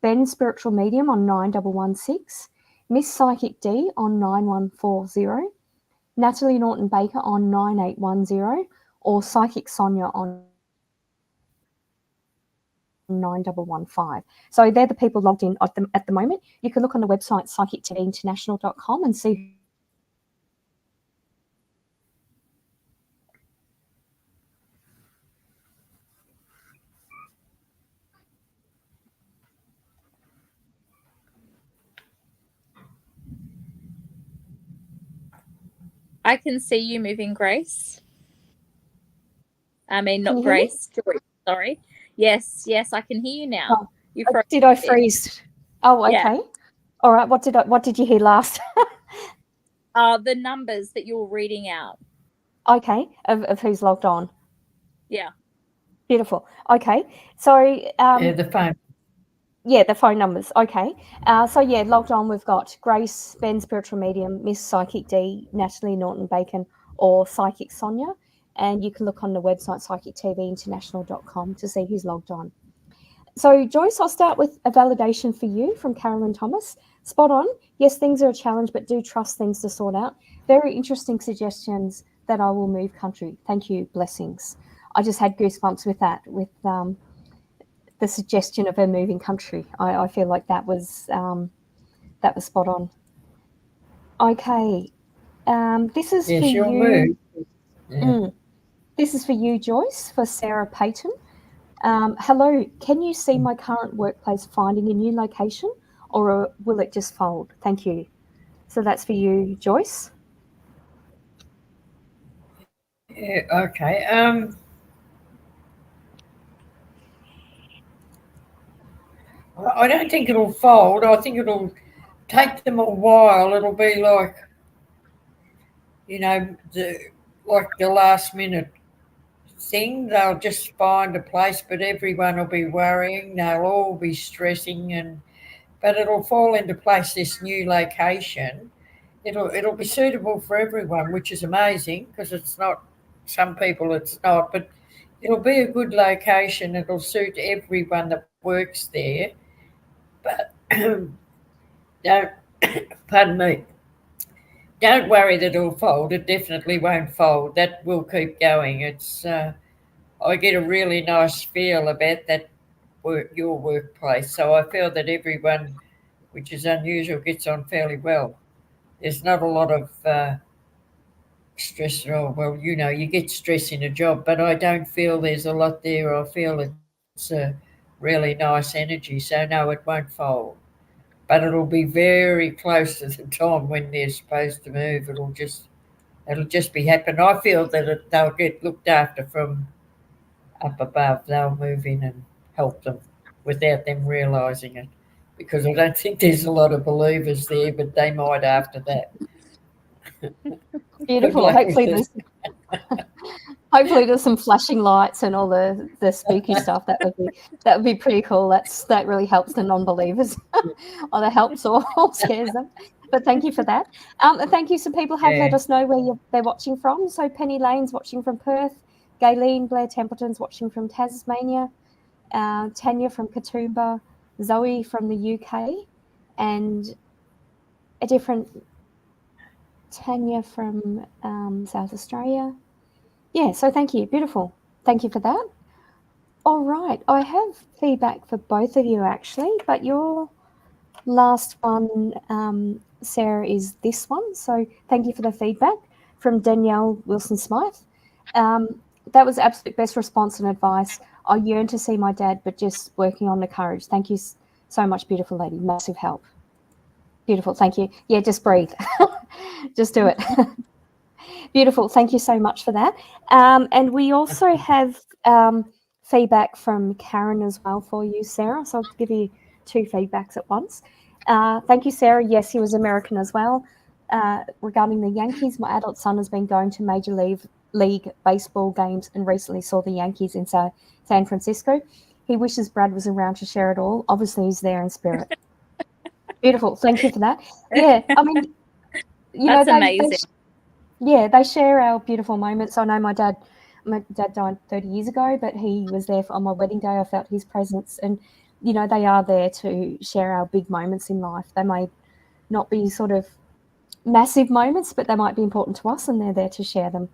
Ben Spiritual Medium on 9116, Miss Psychic D on 9140, Natalie Norton Baker on 9810, or Psychic Sonia on 9115. So they're the people logged in at the moment. You can look on the website psychictvinternational.com and see. I can see you moving, Grace. I mean, not Grace. Sorry. Yes, I can hear you now. Did I freeze? Oh, okay. Yeah. All right. What did you hear last? The numbers that you're reading out. Okay, of who's logged on. Yeah. Beautiful. Okay, so the phone. Yeah, the phone numbers. Okay. Logged on, we've got Grace, Ben Spiritual Medium, Miss Psychic D, Natalie Norton Bacon, or Psychic Sonia. And you can look on the website psychictvinternational.com to see who's logged on. So, Joyce, I'll start with a validation for you from Carolyn Thomas. Spot on. Yes, things are a challenge, but do trust things to sort out. Very interesting suggestions that I will move country. Thank you. Blessings. I just had goosebumps with that, with the suggestion of her moving country. I feel like that was spot on. Okay, this is for you. This is for you, Joyce, for Sarah Payton. Hello, can you see my current workplace finding a new location, or will it just fold? Thank you. So that's for you, Joyce. Yeah, okay. I don't think it'll fold. I think it'll take them a while. It'll be like, like the last minute thing. They'll just find a place, but everyone will be worrying. They'll all be stressing, but it'll fall into place. This new location, it'll be suitable for everyone, which is amazing because it's not. Some people it's not, but it'll be a good location. It'll suit everyone that works there. But don't, pardon me. Don't worry that it'll fold. It definitely won't fold. That will keep going. I get a really nice feel about that your workplace. So I feel that everyone, which is unusual, gets on fairly well. There's not a lot of stress at all. Well, you get stress in a job, but I don't feel there's a lot there. I feel it's a really nice energy. So no, it won't fold. But it'll be very close to the time when they're supposed to move. It'll just be happening. I feel that they'll get looked after from up above. They'll move in and help them without them realising it, because I don't think there's a lot of believers there, but they might after that. Beautiful. Hopefully there's some flashing lights and all the spooky stuff. That would be pretty cool. That really helps the non-believers, or that helps or scares them. But thank you for that. And thank you. Some people have let us know where they're watching from. So Penny Lane's watching from Perth, Gayleen Blair Templeton's watching from Tasmania, Tanya from Katoomba, Zoe from the UK, and a different Tanya from South Australia. Yeah, so thank you. Beautiful. Thank you for that. All right. I have feedback for both of you, actually, but your last one, Sarah, is this one. So thank you for the feedback from Danielle Wilson-Smythe. That was the absolute best response and advice. I yearn to see my dad, but just working on the courage. Thank you so much, beautiful lady. Massive help. Beautiful. Thank you. Yeah, just breathe. Just do it. Beautiful. Thank you so much for that. And we also have feedback from Karen as well for you, Sarah. So I'll give you two feedbacks at once. Thank you, Sarah. Yes, he was American as well. Regarding the Yankees, my adult son has been going to Major League Baseball games and recently saw the Yankees in San Francisco. He wishes Brad was around to share it all. Obviously, he's there in spirit. Beautiful. Thank you for that. Yeah, I mean, That's amazing. They share our beautiful moments. I know my dad died 30 years ago, but he was there on my wedding day. I felt his presence, and they are there to share our big moments in life. They may not be sort of massive moments, but they might be important to us, and they're there to share them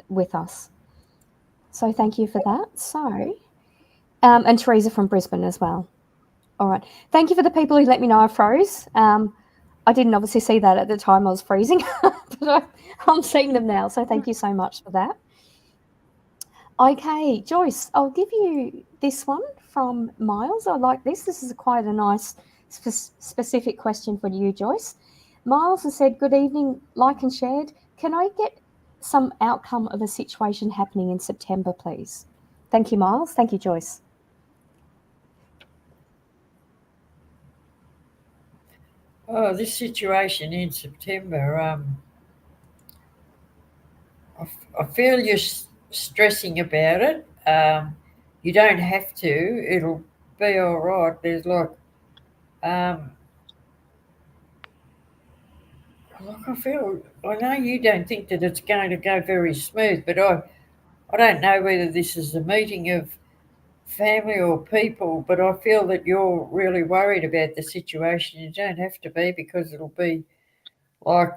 with us. So thank you for that. So, and Teresa from Brisbane as well. All right. Thank you for the people who let me know I froze. I didn't obviously see that at the time I was freezing, but I'm seeing them now. So thank you so much for that. Okay, Joyce, I'll give you this one from Miles. I like this. This is quite a nice specific question for you, Joyce. Miles has said, good evening, like and shared. Can I get some outcome of a situation happening in September, please? Thank you, Miles. Thank you, Joyce. Oh, this situation in September, I feel you're stressing about it. You don't have to. It'll be all right. There's I know you don't think that it's going to go very smooth, but I don't know whether this is a meeting of family or people, but I feel that you're really worried about the situation. You don't have to be, because it'll be like,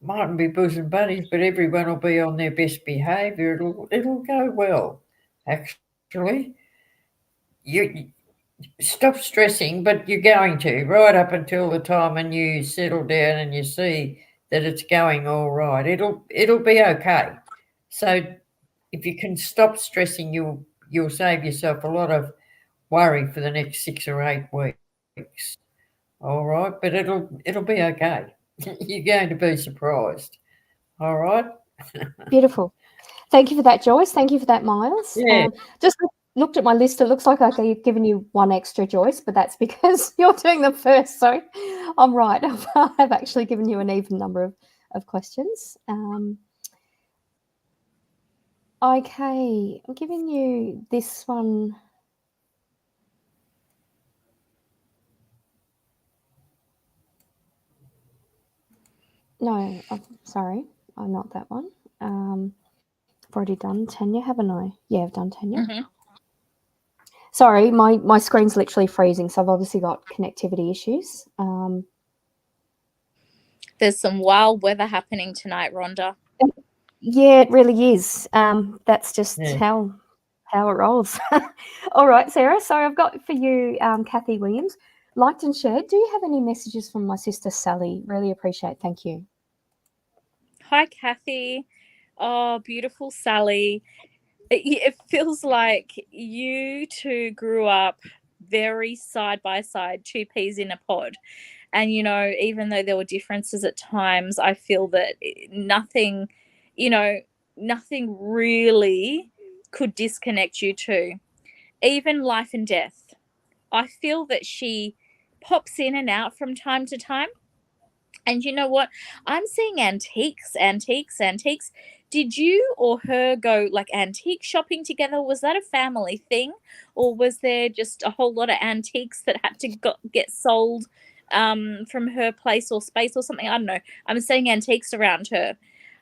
mightn't be bosom buddies, but everyone will be on their best behaviour. It'll go well, actually. You stop stressing, but you're going to, right up until the time when you settle down and you see that it's going all right. It'll be okay. So if you can stop stressing, you'll save yourself a lot of worry for the next 6 or 8 weeks. All right, but it'll be okay. You're going to be surprised. All right. Beautiful. Thank you for that, Joyce. Thank you for that, Miles. Yeah. looked at my list. It looks like I've given you one extra, Joyce, but that's because you're doing them first. So I'm right. I've actually given you an even number of questions. Okay, I'm giving you this one. No, I'm sorry. I'm not that one. I've already done Tanya, haven't I? Yeah, I've done Tanya. Mm-hmm. Sorry, my screen's literally freezing, so I've obviously got connectivity issues. There's some wild weather happening tonight, Rhonda. Yeah, it really is. That's just how it rolls. All right, Sarah. So I've got for you, Kathy Williams, liked and shared. Do you have any messages from my sister Sally? Really appreciate. Thank you. Hi, Kathy. Oh, beautiful Sally. It feels like you two grew up very side by side, two peas in a pod. And, you know, even though there were differences at times, I feel that nothing really could disconnect you two. Even life and death. I feel that she pops in and out from time to time. And you know what? I'm seeing antiques. Did you or her go like antique shopping together? Was that a family thing? Or was there just a whole lot of antiques that had to get sold from her place or space or something? I don't know. I'm seeing antiques around her.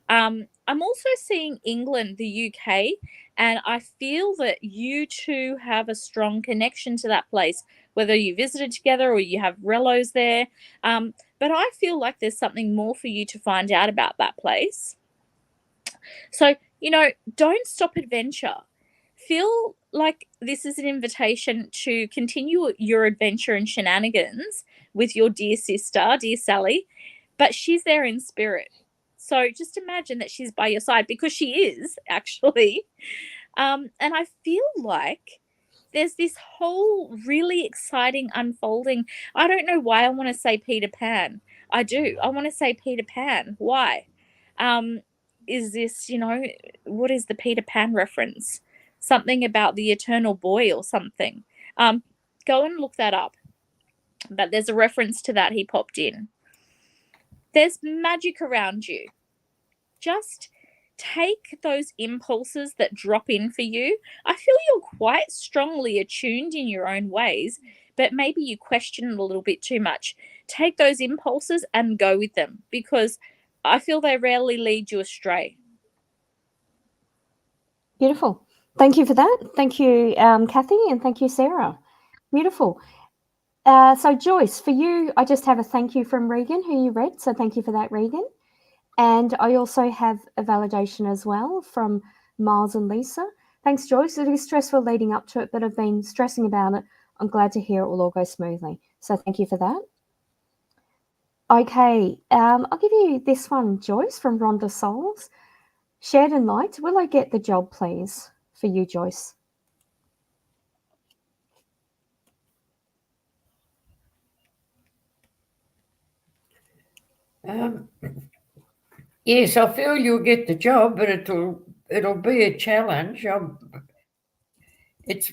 I'm also seeing England, the UK, and I feel that you two have a strong connection to that place, whether you visited together or you have relos there. But I feel like there's something more for you to find out about that place. So, you know, don't stop adventure. Feel like this is an invitation to continue your adventure and shenanigans with your dear sister, dear Sally, but she's there in spirit. So just imagine that she's by your side, because she is actually. And I feel like there's this whole really exciting unfolding. I don't know why I want to say Peter Pan. I do. I want to say Peter Pan. Why? Is this, you know, what is the Peter Pan reference? Something about the eternal boy or something. Go and look that up. But there's a reference to that he popped in. There's magic around you. Just take those impulses that drop in for you. I feel you're quite strongly attuned in your own ways, but maybe you question it a little bit too much. Take those impulses and go with them, because I feel they rarely lead you astray. Beautiful. Thank you for that. Thank you, Kathy, and thank you, Sarah. Beautiful. So Joyce, for you, I just have a thank you from Regan, who you read. So thank you for that, Regan. And I also have a validation as well from Miles and Lisa. Thanks, Joyce. It is stressful leading up to it, but I've been stressing about it. I'm glad to hear it will all go smoothly. So thank you for that. Okay, I'll give you this one, Joyce, from Rhonda Souls. Shared and liked. Will I get the job, please? For you, Joyce. Yes, I feel you'll get the job, but it'll be a challenge. It's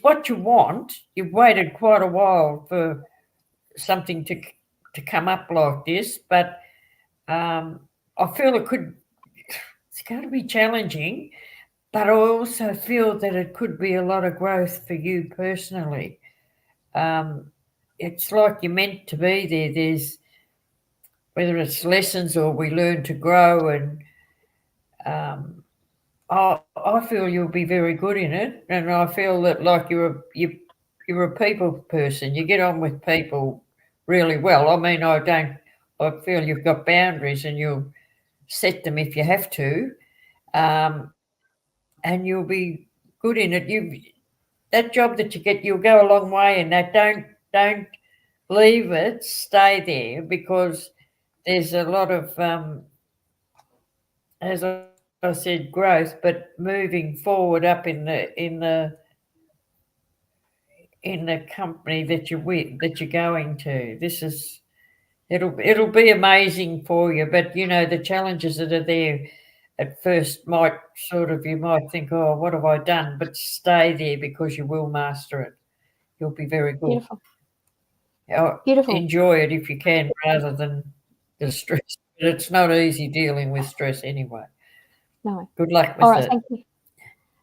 what you want. You've waited quite a while for something to come up like this, but I feel it's going to be challenging, but I also feel that it could be a lot of growth for you personally. It's like you're meant to be there. There's, whether it's lessons or we learn to grow, and I feel you'll be very good in it, and I feel that like you're a people person. You get on with people really well. I mean, I feel you've got boundaries and you'll set them if you have to, and you'll be good in it. That job that you get, you'll go a long way in that. Don't leave it. Stay there, because there's a lot of as I said, growth, but moving forward up in the company that you're going to. It'll be amazing for you, but you know the challenges that are there. at first might you might think, oh, what have I done? But stay there because you will master it. You'll be very good. Beautiful. Beautiful. Enjoy it if you can rather than the stress. But it's not easy dealing with stress anyway. No. Good luck with All right, it. thank you.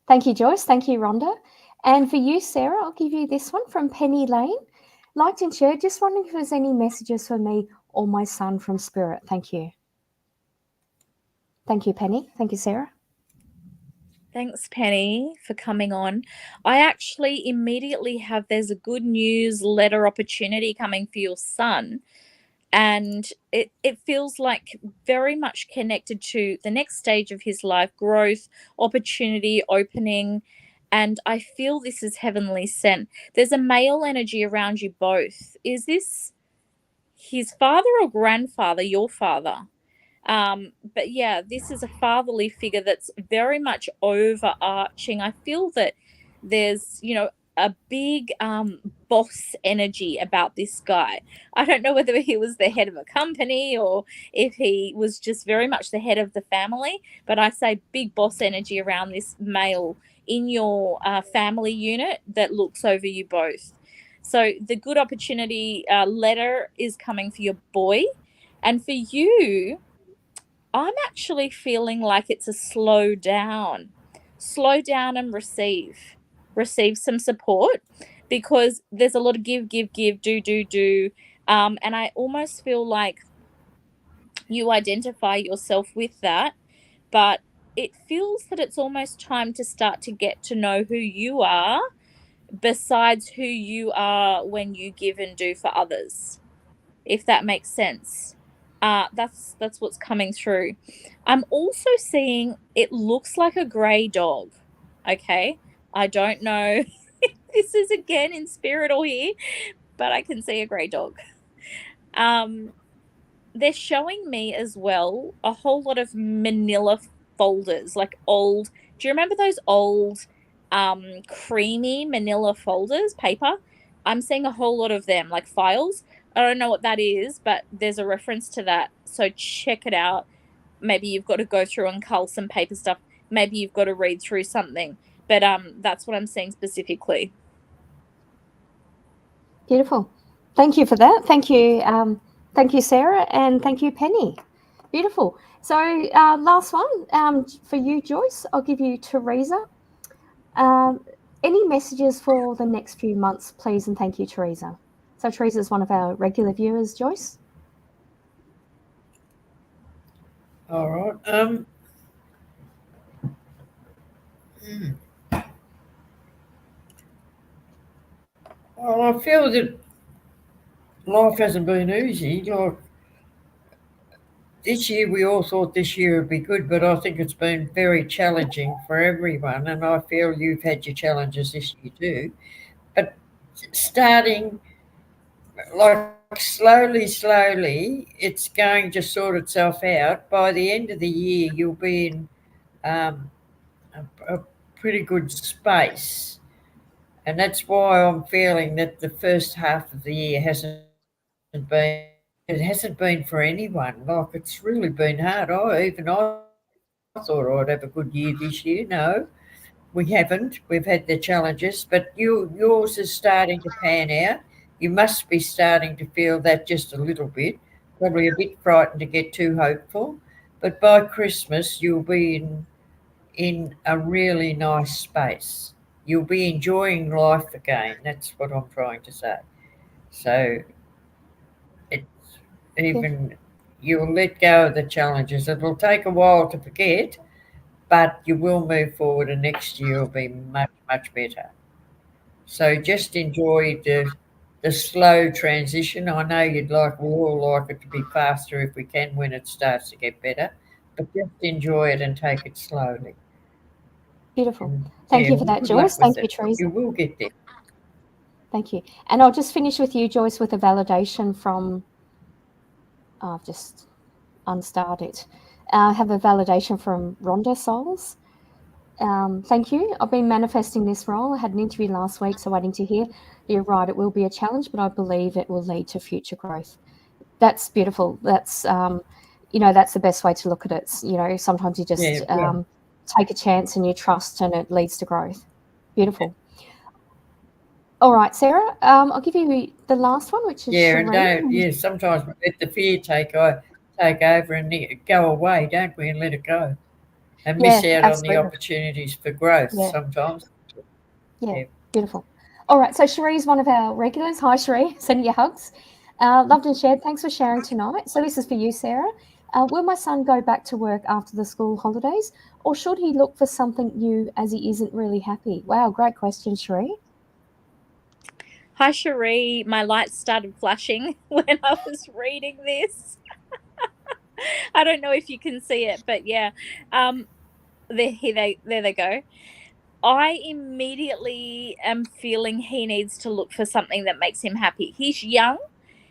Thank you, Joyce. Thank you, Rhonda. And for you, Sarah, I'll give you this one from Penny Lane. Liked and shared, just wondering if there's any messages for me or my son from Spirit. Thank you. Thank you, Penny. Thank you, Sarah. Thanks, Penny, for coming on. I actually immediately have, there's a good news letter opportunity coming for your son. And it feels like very much connected to the next stage of his life, growth, opportunity, opening. And I feel this is heavenly sent. There's a male energy around you both. Is this his father or grandfather, your father? But yeah, this is a fatherly figure that's very much overarching. I feel that there's, you know, a big boss energy about this guy. I don't know whether he was the head of a company or if he was just very much the head of the family, but I say big boss energy around this male in your family unit that looks over you both. So the good opportunity letter is coming for your boy. And for you, I'm actually feeling like it's a slow down and receive some support, because there's a lot of give, do. And I almost feel like you identify yourself with that, but it feels that it's almost time to start to get to know who you are besides who you are when you give and do for others, if that makes sense. That's what's coming through. I'm also seeing, it looks like a grey dog. Okay, I don't know if this is again in spirit or here, but I can see a grey dog. They're showing me as well a whole lot of manila folders, like old. Do you remember those old creamy manila folders, paper? I'm seeing a whole lot of them, like files. I don't know what that is, but there's a reference to that. So check it out. Maybe you've got to go through and cull some paper stuff. Maybe you've got to read through something. But that's what I'm seeing specifically. Beautiful. Thank you for that. Thank you. Thank you, Sarah, and thank you, Penny. Beautiful. So last one for you, Joyce. I'll give you Teresa. Any messages for the next few months, please, and thank you, Teresa. So Teresa is one of our regular viewers, Joyce. All right. Well, I feel that life hasn't been easy. Like this year, we all thought this year would be good, but I think it's been very challenging for everyone. And I feel you've had your challenges this year too. But starting like slowly, it's going to sort itself out. By the end of the year, you'll be in a pretty good space. And that's why I'm feeling that the first half of the year hasn't been for anyone. Like it's really been hard. I thought I'd have a good year this year. No, we haven't. We've had the challenges, but yours is starting to pan out. You must be starting to feel that just a little bit. Probably a bit frightened to get too hopeful, but by Christmas you'll be in a really nice space. You'll be enjoying life again. That's what I'm trying to say. So it's even you'll let go of the challenges. It'll take a while to forget, but you will move forward, and next year will be much better. So just enjoy the slow transition. I know we all like it to be faster if we can when it starts to get better, but just enjoy it and take it slowly. Beautiful. And, Thank you for that, Joyce. Thank you, Teresa. You will get there. Thank you. And I'll just finish with you, Joyce, with a validation from, I've just unstarted. I have a validation from Rhonda Souls. Thank you. I've been manifesting this role. I had an interview last week, so waiting to hear. You're right, it will be a challenge, but I believe it will lead to future growth. That's beautiful. That's, that's the best way to look at it. Sometimes you just take a chance and you trust, and it leads to growth. Beautiful. All right, Sarah, I'll give you the last one, which is and sometimes we let the fear take over and go away, don't we, and let it go, and miss out on the opportunities for growth sometimes. Yeah, beautiful. All right, so Cherie's one of our regulars. Hi, Cherie, sending you hugs. Loved and shared. Thanks for sharing tonight. So this is for you, Sarah. Will my son go back to work after the school holidays, or should he look for something new as he isn't really happy? Wow, great question, Cherie. Hi, Cherie. My lights started flashing when I was reading this. I don't know if you can see it, but yeah. There they go. I immediately am feeling he needs to look for something that makes him happy. He's young.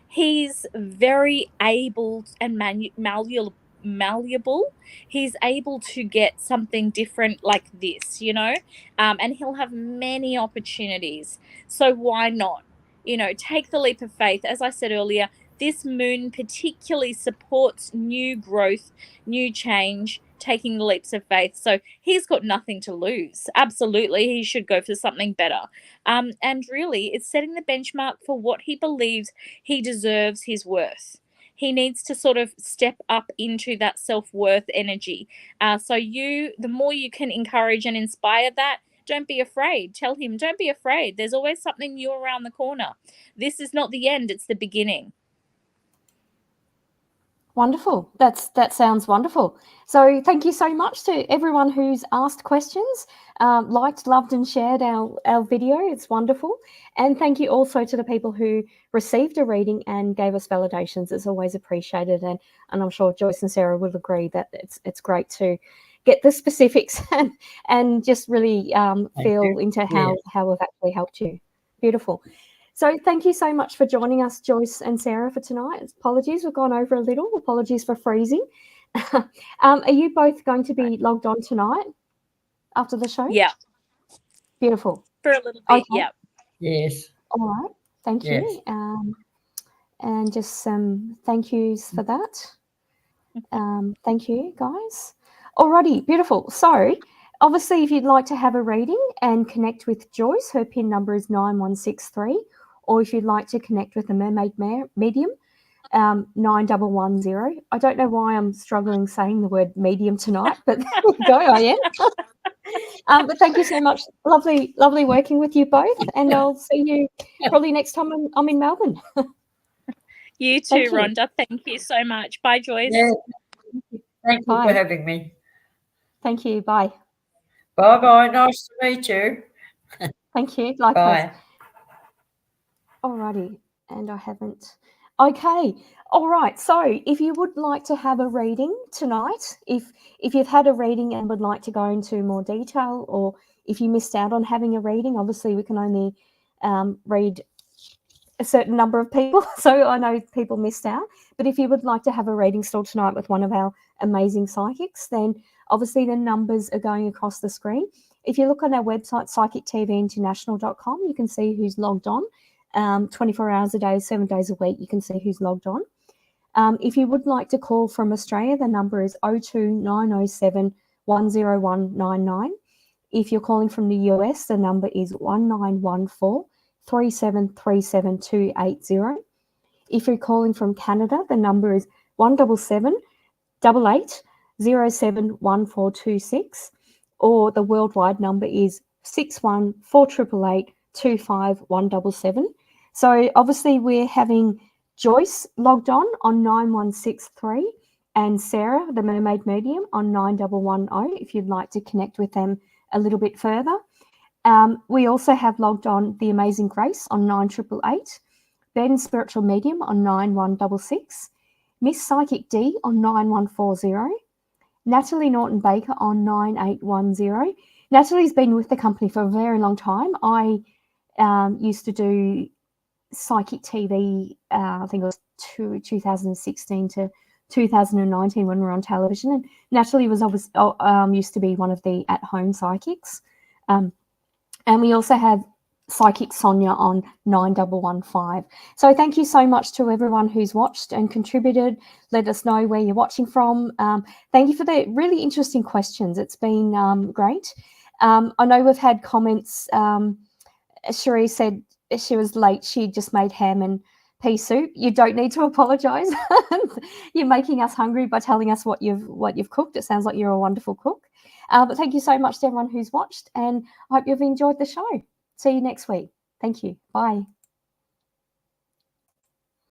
He's very able and malleable. He's able to get something different like this, and he'll have many opportunities. So why not? Take the leap of faith. As I said earlier, this moon particularly supports new growth, new change, taking the leaps of faith. So he's got nothing to lose. Absolutely, he should go for something better. And really, it's setting the benchmark for what he believes he deserves his worth. He needs to sort of step up into that self-worth energy. So the more you can encourage and inspire that, don't be afraid. Tell him, don't be afraid. There's always something new around the corner. This is not the end, it's the beginning. Wonderful. That sounds wonderful. So thank you so much to everyone who's asked questions, liked, loved and shared our video. It's wonderful. And thank you also to the people who received a reading and gave us validations. It's always appreciated. And I'm sure Joyce and Sarah will agree that it's great to get the specifics and just really feel into how we've actually helped you. Beautiful. So thank you so much for joining us, Joyce and Sarah, for tonight. Apologies, we've gone over a little. Apologies for freezing. Are you both going to be logged on tonight after the show? Yeah. Beautiful. For a little bit, yeah. Yes. All right. Thank you. And just some thank yous for that. Thank you, guys. Alrighty, beautiful. So obviously, if you'd like to have a reading and connect with Joyce, her PIN number is 9163. Or if you'd like to connect with the Mermaid Medium, 9110. I don't know why I'm struggling saying the word medium tonight, but there we go, I am. But thank you so much. Lovely working with you both, and I'll see you probably next time I'm in Melbourne. You too, Rhonda. Thank you so much. Bye, Joyce. Yeah. Thank you for having me. Thank you. Bye. Bye-bye. Nice to meet you. Thank you. Likewise. Bye. Alrighty, and I haven't. Okay, all right. So if you would like to have a reading tonight, if you've had a reading and would like to go into more detail, or if you missed out on having a reading, obviously we can only read a certain number of people. So I know people missed out. But if you would like to have a reading still tonight with one of our amazing psychics, then obviously the numbers are going across the screen. If you look on our website, psychictvinternational.com, you can see who's logged on. 24 hours a day, 7 days a week, you can see who's logged on. If you would like to call from Australia, the number is 02907 10199. If you're calling from the US, the number is 1914 3737 280. If you're calling from Canada, the number is 177 88 071426, or the worldwide number is 61488 25177. So obviously we're having Joyce logged on 9163 and Sarah, the Mermaid Medium, on 9110 if you'd like to connect with them a little bit further. We also have logged on the Amazing Grace on 9888, Ben Spiritual Medium on 9166, Miss Psychic D on 9140, Natalie Norton Baker on 9810. Natalie's been with the company for a very long time. I used to do Psychic TV, I think it was 2016 to 2019 when we were on television. And Natalie was used to be one of the at-home psychics. And we also have Psychic Sonia on 9115. So thank you so much to everyone who's watched and contributed. Let us know where you're watching from. Thank you for the really interesting questions. It's been great. I know we've had comments. Cherie said she was late. She just made ham and pea soup. You don't need to apologise. You're making us hungry by telling us what you've cooked. It sounds like you're a wonderful cook. But thank you so much to everyone who's watched, and I hope you've enjoyed the show. See you next week. Thank you. Bye.